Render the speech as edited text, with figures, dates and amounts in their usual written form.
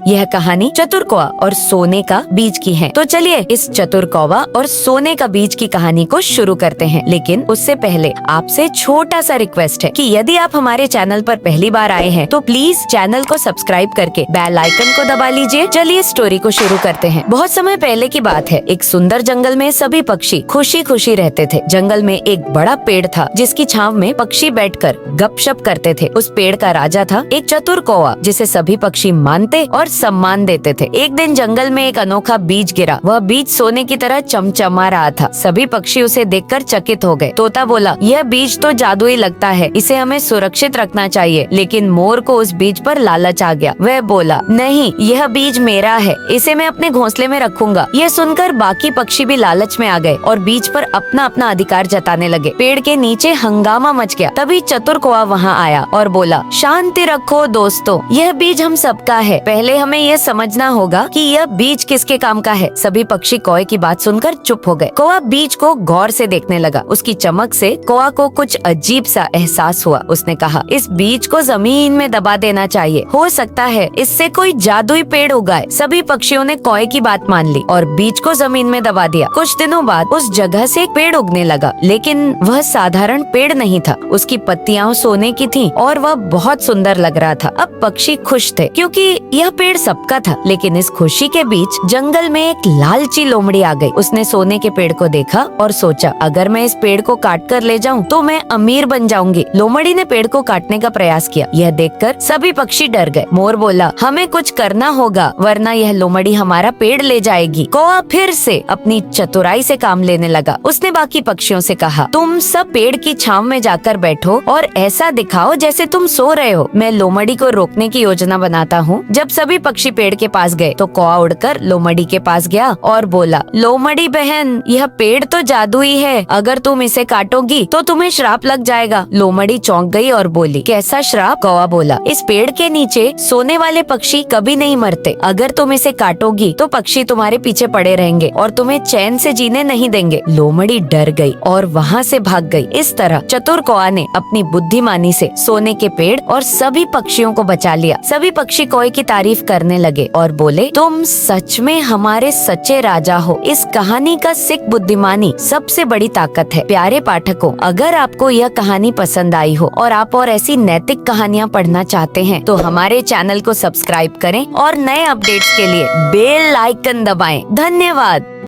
यह कहानी चतुर कौवा और सोने का बीज की है। तो चलिए इस चतुर कौवा और सोने का बीज की कहानी को शुरू करते हैं। लेकिन उससे पहले आपसे छोटा सा रिक्वेस्ट है कि यदि आप हमारे चैनल पर पहली बार आए हैं तो प्लीज चैनल को सब्सक्राइब करके बेल आइकन को दबा लीजिए। चलिए स्टोरी को शुरू करते हैं। बहुत समय पहले की बात है। एक सुंदर जंगल में सभी पक्षी खुशी खुशी रहते थे। जंगल में एक बड़ा पेड़ था जिसकी छांव में पक्षी बैठकर गपशप करते थे। उस पेड़ का राजा था एक चतुर कौवा जिसे सभी पक्षी मानते और सम्मान देते थे। एक दिन जंगल में एक अनोखा बीज गिरा। वह बीज सोने की तरह चमचमा रहा था। सभी पक्षी उसे देखकर चकित हो गए। तोता बोला, यह बीज तो जादुई लगता है, इसे हमें सुरक्षित रखना चाहिए। लेकिन मोर को उस बीज पर लालच आ गया। वह बोला, नहीं, यह बीज मेरा है, इसे मैं अपने घोंसले में रखूंगा। यह सुनकर बाकी पक्षी भी लालच में आ गए और बीज पर अपना अपना अधिकार जताने लगे। पेड़ के नीचे हंगामा मच गया। तभी चतुर कौवा वहाँ आया और बोला, शांति रखो दोस्तों, यह बीज हम सबका है। पहले हमें यह समझना होगा कि यह बीज किसके काम का है। सभी पक्षी कौवे की बात सुनकर चुप हो गए। कौवा बीज को गौर से देखने लगा। उसकी चमक से कौवा को कुछ अजीब सा एहसास हुआ। उसने कहा, इस बीज को जमीन में दबा देना चाहिए, हो सकता है इससे कोई जादुई पेड़ उगाए। सभी पक्षियों ने कौवे की बात मान ली और बीज को जमीन में दबा दिया। कुछ दिनों बाद उस जगह से एक पेड़ उगने लगा, लेकिन वह साधारण पेड़ नहीं था। उसकी पत्तियां सोने की थीं और वह बहुत सुंदर लग रहा था। अब पक्षी खुश थे क्योंकि यह पेड़ सबका था। लेकिन इस खुशी के बीच जंगल में एक लालची लोमड़ी आ गई। उसने सोने के पेड़ को देखा और सोचा, अगर मैं इस पेड़ को काट कर ले जाऊं तो मैं अमीर बन जाऊंगी। लोमड़ी ने पेड़ को काटने का प्रयास किया। यह देखकर सभी पक्षी डर गए। मोर बोला, हमें कुछ करना होगा वरना यह लोमड़ी हमारा पेड़ ले जाएगी। कौवा फिर से अपनी चतुराई से काम लेने लगा। उसने बाकी पक्षियों से कहा, तुम सब पेड़ की छांव में जाकर बैठो और ऐसा दिखाओ जैसे तुम सो रहे हो। मैं लोमड़ी को रोकने की योजना बनाता हूँ। जब सभी पक्षी पेड़ के पास गए तो कौवा उड़कर लोमड़ी के पास गया और बोला, लोमड़ी बहन, यह पेड़ तो जादुई है, अगर तुम इसे काटोगी तो तुम्हें श्राप लग जाएगा। लोमड़ी चौंक गई और बोली, कैसा श्राप? कौवा बोला, इस पेड़ के नीचे सोने वाले पक्षी कभी नहीं मरते। अगर तुम इसे काटोगी तो पक्षी तुम्हारे पीछे पड़े रहेंगे और तुम्हें चैन से जीने नहीं देंगे। लोमड़ी डर गई और वहाँ से भाग गई। इस तरह चतुर कौवा ने अपनी बुद्धिमानी से सोने के पेड़ और सभी पक्षियों को बचा लिया। सभी पक्षी कौवे की तारीफ करने लगे और बोले, तुम सच में हमारे सच्चे राजा हो। इस कहानी का सिख बुद्धिमानी सबसे बड़ी ताकत है। प्यारे पाठकों, अगर आपको यह कहानी पसंद आई हो और आप और ऐसी नैतिक कहानियाँ पढ़ना चाहते हैं तो हमारे चैनल को सब्सक्राइब करें और नए अपडेट्स के लिए बेल आइकन दबाएं। धन्यवाद।